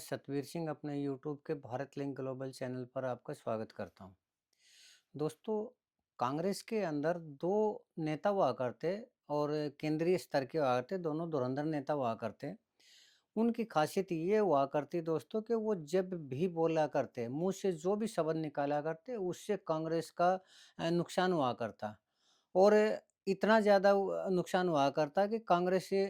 सतवीर सिंह अपने यूट्यूब के Bharat link global channel पर आपका स्वागत करता हूं। दोस्तों, कांग्रेस के अंदर दो नेता हुआ करते और केंद्रीय स्तर के हुआ करते, दोनों धुरंधर नेता हुआ करते। उनकी खासियत ये हुआ करती दोस्तों कि वो जब भी बोला करते, मुंह से जो भी शब्द निकाला करते, उससे कांग्रेस का नुकसान हुआ करता। और इतना ज़्यादा नुकसान हुआ करता कि कांग्रेस से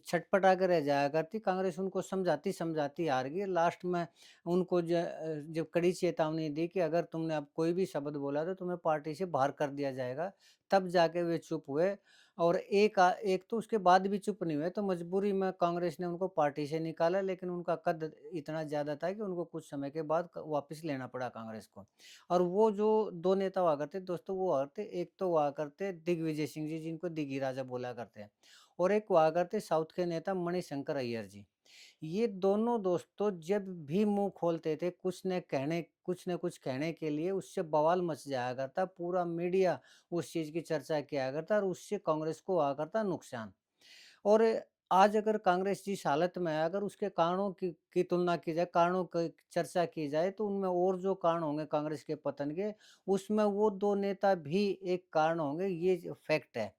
छटपटा के रह जाया करती। कांग्रेस उनको समझाती-समझाती हार गई। लास्ट में उनको जब कड़ी चेतावनी दी कि अगर तुमने अब कोई भी शब्द बोला तो तुम्हें पार्टी से बाहर कर दिया जाएगा, तब जाके वे चुप हुए। और एक तो उसके बाद भी चुप नहीं हुए, तो मजबूरी में कांग्रेस ने उनको पार्टी से निकाला, लेकिन उनका कद इतना ज़्यादा था कि उनको कुछ समय के बाद क वापस लेना पड़ा कांग्रेस को। और वो जो 2 नेता हुआ करते दोस्तों, वो हुआ करते, एक तो हुआ करते दिग्विजय सिंह जी, जिनको दिग्गी राजा बोला करते हैं, और एक हुआ करते साउथ के नेता मणिशंकर अय्यर जी। ये दोनों दोस्तों जब भी मुँह खोलते थे कुछ न कुछ कहने के लिए, उससे बवाल मच जाया करता, पूरा मीडिया उस चीज़ की चर्चा किया करता और उससे कांग्रेस को हुआ करता नुकसान। और आज अगर कांग्रेस जिस हालत में है, अगर उसके कारणों की तुलना की जाए, कारणों की चर्चा की जाए, तो उनमें और जो कारण होंगे कांग्रेस के पतन के, उसमें वो 2 नेता भी एक कारण होंगे, ये फैक्ट है।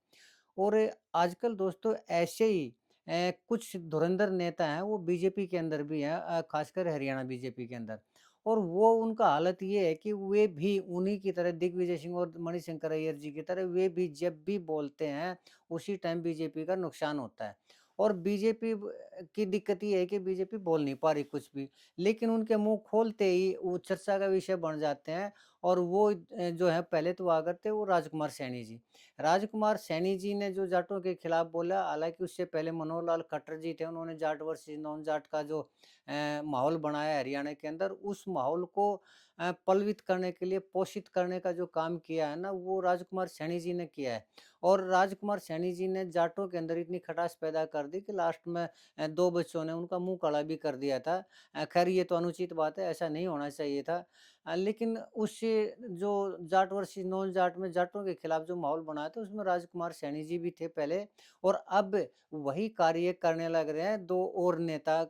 और आजकल दोस्तों ऐसे ही कुछ धुरंधर नेता हैं, वो बीजेपी के अंदर भी हैं, खासकर हरियाणा बीजेपी के अंदर। और वो उनका हालत ये है कि वे भी उन्हीं की तरह दिग्विजय सिंह और मणिशंकर अय्यर जी की तरह वे भी जब भी बोलते हैं, उसी टाइम बीजेपी का नुकसान होता है। और बीजेपी की दिक्कत ये है कि बीजेपी बोल नहीं पा रही कुछ भी, लेकिन उनके मुँह खोलते ही वो चर्चा का विषय बन जाते हैं। और वो जो है, पहले तो हुआ करते वो राजकुमार सैनी जी। राजकुमार सैनी जी ने जो जाटों के खिलाफ बोला, हालाँकि उससे पहले मनोहर लाल खट्टर जी थे, उन्होंने जाट वर्सेस नॉन जाट का जो माहौल बनाया हरियाणा के अंदर, उस माहौल को पल्वित करने के लिए, पोषित करने का जो काम किया है ना, वो राजकुमार सैनी जी ने किया है। और राजकुमार सैनी जी ने जाटों के अंदर इतनी खटास पैदा कर दी कि लास्ट में 2 बच्चों ने उनका मुँह काला भी कर दिया था। खैर ये तो अनुचित बात है, ऐसा नहीं होना चाहिए था। लेकिन उससे जो जाट वर्सेस नॉन जाट में जाटों के खिलाफ जो माहौल बनाया था, उसमें राजकुमार सैनी जी भी थे पहले। और अब वही कार्य करने लग रहे हैं 2 और नेता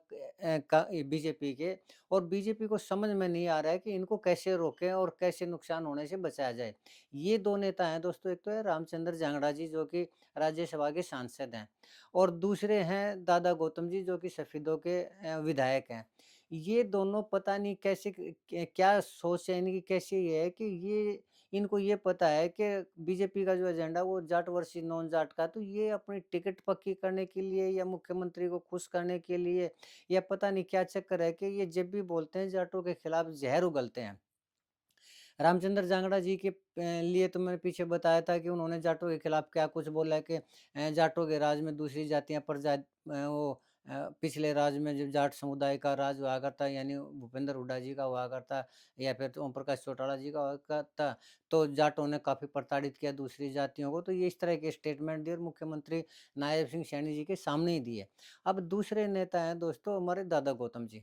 का बीजेपी के। और बीजेपी को समझ में नहीं आ रहा है कि इनको कैसे रोकें और कैसे नुकसान होने से बचाया जाए। ये 2 नेता हैं दोस्तों, एक तो है रामचंद्र जांगड़ा जी, जो कि राज्यसभा के सांसद हैं, और दूसरे हैं दादा गौतम जी, जो कि सफीदों के विधायक हैं। ये दोनों पता नहीं कैसे क्या सोच है इनकी, कैसी ये है कि ये इनको ये पता है कि बीजेपी का जो एजेंडा वो जाट वर्सेस नॉन जाट का, तो ये अपनी टिकट पक्की करने के लिए या मुख्यमंत्री को खुश करने के लिए, या पता नहीं क्या चक्कर है कि ये जब भी बोलते हैं जाटों के खिलाफ जहर उगलते हैं। रामचंद्र जांगड़ा जी के लिए तो मैंने पीछे बताया था कि उन्होंने जाटों के खिलाफ क्या कुछ बोला है कि जाटों के राज में दूसरी जातियाँ पिछले राज में जब जाट समुदाय का राज हुआ करता, यानी भूपेंद्र हुड्डा जी का हुआ करता, या फिर तो ओम प्रकाश चौटाला जी का हुआ करता, तो जाटों ने काफ़ी प्रताड़ित किया दूसरी जातियों को। तो ये इस तरह के स्टेटमेंट दिए और मुख्यमंत्री नायब सिंह सैनी जी के सामने ही दिए। अब दूसरे नेता हैं दोस्तों हमारे दादा गौतम जी।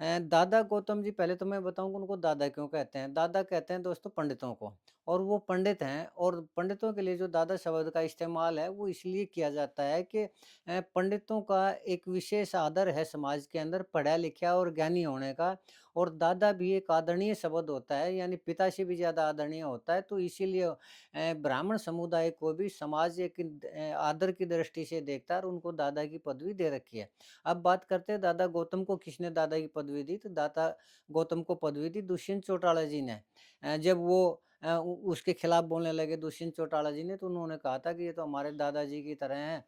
दादा गौतम जी, पहले तो मैं बताऊँ कि उनको दादा क्यों कहते हैं? दादा कहते हैं दोस्तों पंडितों को, और वो पंडित हैं, और पंडितों के लिए जो दादा शब्द का इस्तेमाल है, वो इसलिए किया जाता है कि पंडितों का एक विशेष आदर है समाज के अंदर पढ़ा-लिखा और ज्ञानी होने का। और दादा भी एक आदरणीय शब्द होता है, यानी पिता से भी ज़्यादा आदरणीय होता है, तो इसीलिए ब्राह्मण समुदाय को भी समाज एक आदर की दृष्टि से देखता है और उनको दादा की पदवी दे रखी है। अब बात करते हैं दादा गौतम को किसने दादा की पदवी दी, तो दादा गौतम को पदवी दी दुष्यंत चौटाला जी ने। जब वो उसके खिलाफ बोलने लगे दुष्यंत चौटाला जी ने, तो उन्होंने कहा था कि ये तो हमारे दादाजी की तरह हैं,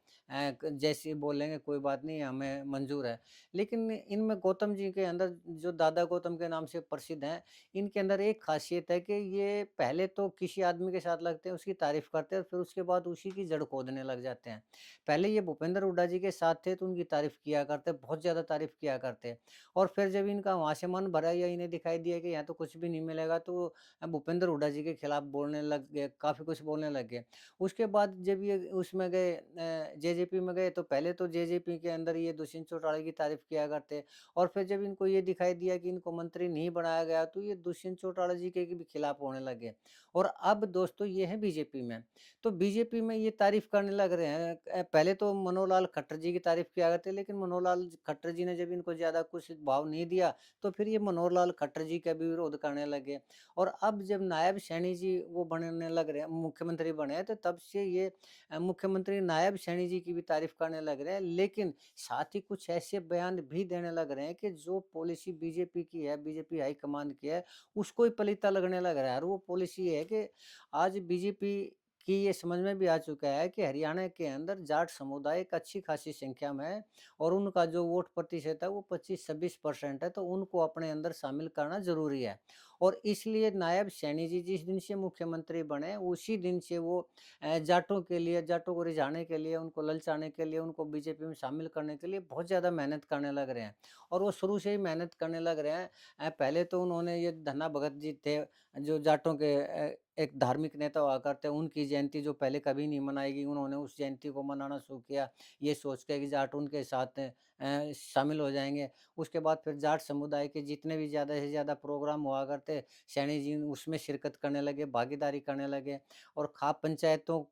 जैसे बोलेंगे कोई बात नहीं, हमें मंजूर है। लेकिन इनमें गौतम जी के अंदर, जो दादा गौतम के नाम से प्रसिद्ध हैं, इनके अंदर एक खासियत है कि ये पहले तो किसी आदमी के साथ लगते हैं, उसकी तारीफ करते हैं और फिर उसके बाद उसी की जड़ खोदने लग जाते हैं। पहले ये भूपेंद्र हुड्डा जी के साथ थे, तो उनकी तारीफ़ किया करते, बहुत ज़्यादा तारीफ़ किया करते। और फिर जब इनका वहाँ से मन भरा या इन्हें दिखाई दिया कि यहाँ तो कुछ भी नहीं मिलेगा, तो भूपेंद्र हुड्डा जी के खिलाफ बोलने लग गए, काफ़ी कुछ बोलने लग गए। उसके बाद जब ये उसमें गए जेजेपी में गए तो पहले तो जेजेपी के अंदर ये दुष्यंत चौटाला की तारीफ़ किया करते और फिर जब इनको ये दिखाई दिया कि इनको मंत्री नहीं बनाया गया तो ये दुष्यंत चौटाला जी के भी खिलाफ होने लगे। और अब दोस्तों ये है बीजेपी में। तो बीजेपी में ये तारीफ़ करने लग रहे हैं। पहले तो मनोहर लाल खट्टर जी की तारीफ़ किया करते लेकिन मनोहर लाल खट्टर जी ने जब इनको ज़्यादा कुछ भाव नहीं दिया तो फिर ये मनोहर लाल खट्टर जी का भी विरोध करने लगे। और अब जब नायब सैनी जी वो बनने लग रहे हैं, मुख्यमंत्री बने हैं तो तब से ये मुख्यमंत्री नायब सैनी जी की भी तारीफ़ करने लग रहे हैं। लेकिन साथ ही कुछ ऐसे बयान भी देने लग रहे हैं कि जो पॉलिसी बीजेपी की है, बीजेपी हाईकमान की है, उसको ही पलीता लगने लग रहा है। और वो पॉलिसी ये है कि आज बीजेपी की ये समझ में भी आ चुका है कि हरियाणा के अंदर जाट समुदाय एक अच्छी खासी संख्या में है और उनका जो वोट प्रतिशत है वो 25-26% है, तो उनको अपने अंदर शामिल करना ज़रूरी है। और इसलिए नायब सैनी जी जिस दिन से मुख्यमंत्री बने उसी दिन से वो जाटों के लिए, जाटों को रिझाने के लिए, उनको ललचाने के लिए, उनको बीजेपी में शामिल करने के लिए बहुत ज़्यादा मेहनत करने लग रहे हैं। और वो शुरू से ही मेहनत करने लग रहे हैं। पहले तो उन्होंने ये धन्ना भगत जी थे, जो जाटों के एक धार्मिक नेता हुआ करते हैं, उनकी जयंती जो पहले कभी नहीं मनाएगी, उन्होंने उस जयंती को मनाना शुरू किया, ये सोच के कि जाट उनके साथ शामिल हो जाएँगे। उसके बाद फिर जाट समुदाय के जितने भी ज़्यादा से ज़्यादा प्रोग्राम हुआ करते, सैनी जी उसमें शिरकत करने लगे, भागीदारी करने लगे और खाप पंचायतों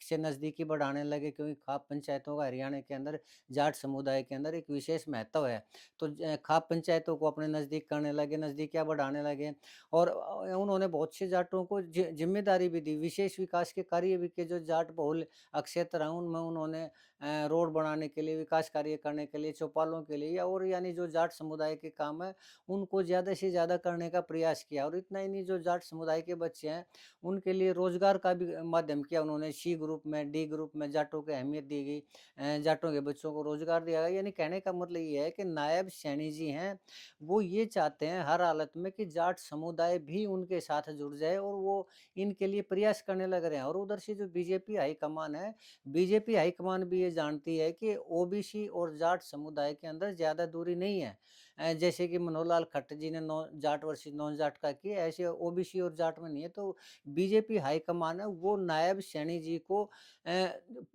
से नज़दीकी बढ़ाने लगे क्योंकि खाप पंचायतों का हरियाणा के अंदर जाट समुदाय के अंदर एक विशेष महत्व है। तो खाप पंचायतों को अपने नज़दीक करने लगे, नज़दीकियाँ बढ़ाने लगे और उन्होंने बहुत से जाटों को ज़िम्मेदारी भी दी। विशेष विकास के कार्य भी किए जो जाट बहुल क्षेत्र हैं उनमें उन्होंने रोड बनाने के लिए, विकास कार्य करने के लिए, चौपालों के लिए या और यानी जो जाट समुदाय के काम है, उनको ज़्यादा से ज़्यादा करने का प्रयास किया। और इतना ही नहीं, जो जाट समुदाय के बच्चे हैं, उनके लिए रोज़गार का भी माध्यम किया उन्होंने। सी ग्रुप में, डी ग्रुप में जाटों को अहमियत दी गई। जाटों के बच्चों को रोज़गार दिया गया। यानी कहने का मतलब ये है कि नायब सैनी जी हैं, वो ये चाहते हैं हर हालत में कि जाट समुदाय भी उनके साथ जुड़ जाए और वो इनके लिए प्रयास करने लग रहे हैं। और उधर से जो बीजेपी हाईकमान है, बीजेपी हाईकमान भी ये जानती है कि ओबीसी और जाट समुदाय के अंदर ज़्यादा दूरी नहीं है। जैसे कि मनोहर लाल खट्टर जी ने नॉ जाट वर्सेस नॉन जाट का किया, ऐसे ओबीसी और जाट में नहीं है। तो बीजेपी हाईकमान है, वो नायब सैनी जी को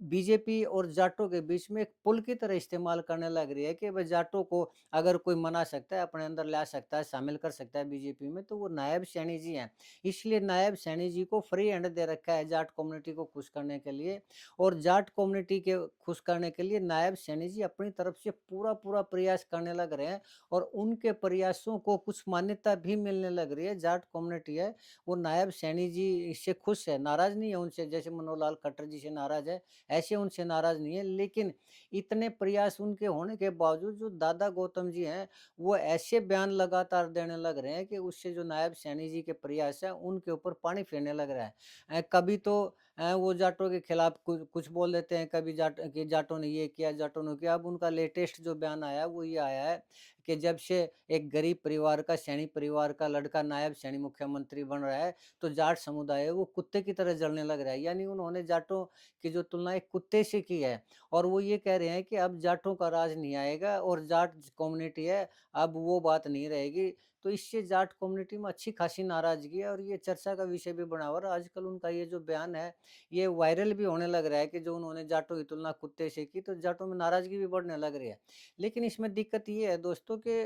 बीजेपी और जाटों के बीच में एक पुल की तरह इस्तेमाल करने लग रही है कि भाई जाटों को अगर कोई मना सकता है, अपने अंदर ला सकता है, शामिल कर सकता है बीजेपी में, तो वो नायब सैनी जी हैं। इसलिए नायब सैनी जी को फ्री हैंड दे रखा है जाट कम्युनिटी को खुश करने के लिए। और जाट कम्युनिटी के खुश करने के लिए नायब सैनी जी अपनी तरफ से पूरा-पूरा प्रयास करने लग रहे हैं और उनके प्रयासों को कुछ मान्यता भी मिलने लग रही है। जाट कम्युनिटी है, वो नायब सैनी जी इससे खुश है, नाराज़ नहीं है उनसे, जैसे मनोहर लाल खट्टर जी से नाराज़ है, ऐसे उनसे नाराज़ नहीं है। लेकिन इतने प्रयास उनके होने के बावजूद जो दादा गौतम जी हैं, वो ऐसे बयान लगातार देने लग रहे हैं कि उससे जो नायब सैनी जी के प्रयास हैं, उनके ऊपर पानी फिरने लग रहा है। कभी तो वो जाटों के खिलाफ कुछ बोल देते हैं, कभी जाटों ने ये किया, जाटों ने किया। अब उनका लेटेस्ट जो बयान आया है, वो ये आया है कि जब से एक गरीब परिवार का, सैनी परिवार का लड़का नायब सैनी मुख्यमंत्री बन रहा है, तो जाट समुदाय है, वो कुत्ते की तरह जलने लग रहा है। यानी उन्होंने जाटों की जो तुलना एक कुत्ते से की है और वो ये कह रहे हैं कि अब जाटों का राज नहीं आएगा और जाट कम्युनिटी है, अब वो बात नहीं रहेगी। तो इससे जाट कम्युनिटी में अच्छी खासी नाराज़गी है और ये चर्चा का विषय भी बना हुआ है। और आजकल उनका ये जो बयान है, ये वायरल भी होने लग रहा है कि जो उन्होंने जाटों की तुलना कुत्ते से की, तो जाटों में नाराज़गी भी बढ़ने लग रही है। लेकिन इसमें दिक्कत ये है दोस्तों कि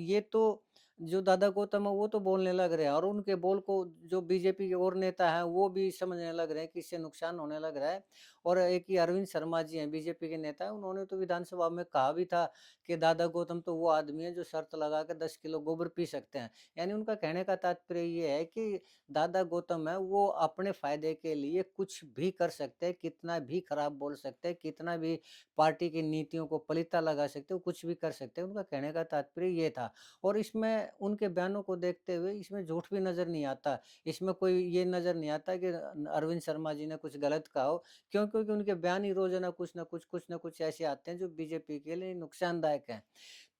ये तो जो दादा गौतम है वो तो बोलने लग रहे हैं और उनके बोल को जो बीजेपी के और नेता हैं वो भी समझने लग रहे हैं कि इससे नुकसान होने लग रहा है। और एक ही अरविंद शर्मा जी हैं, बीजेपी के नेता हैं, उन्होंने तो विधानसभा में कहा भी था कि दादा गौतम तो वो आदमी है जो शर्त लगा के 10 किलो गोबर पी सकते हैं। यानी उनका कहने का तात्पर्य ये है कि दादा गौतम है वो अपने फ़ायदे के लिए कुछ भी कर सकते हैं, कितना भी खराब बोल सकते हैं, कितना भी पार्टी की नीतियों को पलीता लगा सकते हैं, वो कुछ भी कर सकते हैं। उनका कहने का तात्पर्य ये था। और इसमें उनके बयानों को देखते हुए इसमें झूठ भी नज़र नहीं आता। इसमें कोई ये नज़र नहीं आता कि अरविंद शर्मा जी ने कुछ गलत कहा हो। क्यों? क्योंकि उनके बयान ही रोज़ाना कुछ न कुछ ऐसे आते हैं जो बीजेपी के लिए नुकसानदायक हैं।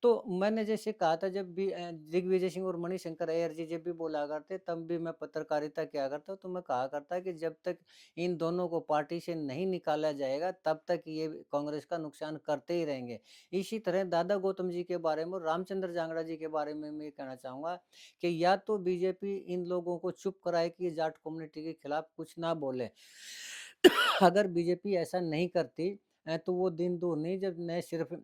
तो मैंने जैसे कहा था, जब भी दिग्विजय सिंह और मणिशंकर अय्यर जी जब भी बोला करते, तब भी मैं पत्रकारिता किया करता, तो मैं कहा करता कि जब तक इन दोनों को पार्टी से नहीं निकाला जाएगा, तब तक ये कांग्रेस का नुकसान करते ही रहेंगे। इसी तरह दादा गौतम जी के बारे में और रामचंद्र जांगड़ा जी के बारे में मैं ये कहना चाहूँगा कि या तो बीजेपी इन लोगों को चुप कराए कि ये जाट कम्युनिटी के खिलाफ कुछ ना बोले। अगर बीजेपी ऐसा नहीं करती तो वो दिन दूर नहीं जब न सिर्फ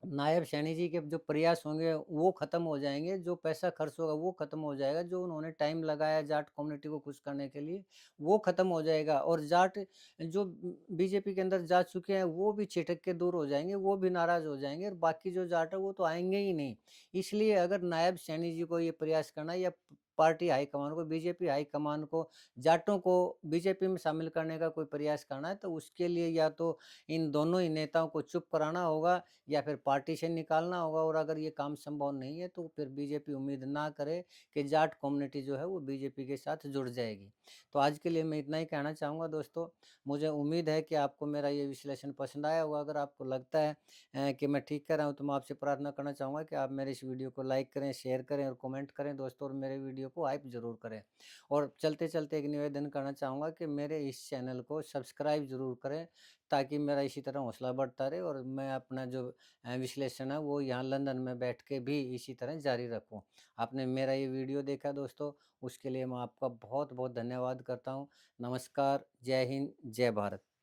नायब सैनी जी के जो प्रयास होंगे वो खत्म हो जाएँगे, जो पैसा खर्च होगा वो खत्म हो जाएगा, जो उन्होंने टाइम लगाया जाट कम्युनिटी को खुश करने के लिए, वो खत्म हो जाएगा और जाट जो बीजेपी के अंदर जा चुके हैं, वो भी छिटक के दूर हो जाएँगे, वो भी नाराज़ हो जाएँगे और बाकी जो जाट है वो तो आएँगे ही नहीं। इसलिए अगर नायब सैनी जी को ये प्रयास करना है या पार्टी हाईकमान को, बीजेपी हाईकमान को, जाटों को बीजेपी में शामिल करने का कोई प्रयास करना है, तो उसके लिए या तो इन दोनों ही नेताओं को चुप कराना होगा या फिर पार्टी से निकालना होगा, और अगर ये काम संभव नहीं है तो फिर बीजेपी उम्मीद ना करे कि जाट कम्युनिटी जो है वो बीजेपी के साथ जुड़ जाएगी। तो आज के लिए मैं इतना ही कहना चाहूँगा दोस्तों। मुझे उम्मीद है कि आपको मेरा ये विश्लेषण पसंद आया होगा। अगर आपको लगता है कि मैं ठीक कर रहा हूँ, तो मैं आपसे प्रार्थना करना चाहूँगा कि आप मेरे इस वीडियो को लाइक करें, शेयर करें और कमेंट करें दोस्तों, और मेरे वीडियो को हाइप ज़रूर करें। और चलते-चलते एक निवेदन करना चाहूँगा कि मेरे इस चैनल को सब्सक्राइब ज़रूर करें, ताकि मेरा इसी तरह हौसला बढ़ता रहे और मैं अपना जो विश्लेषण है वो यहाँ लंदन में बैठ के भी इसी तरह जारी रखूँ। आपने मेरा ये वीडियो देखा दोस्तों, उसके लिए मैं आपका बहुत-बहुत धन्यवाद करता हूँ। नमस्कार, जय हिंद, जय भारत।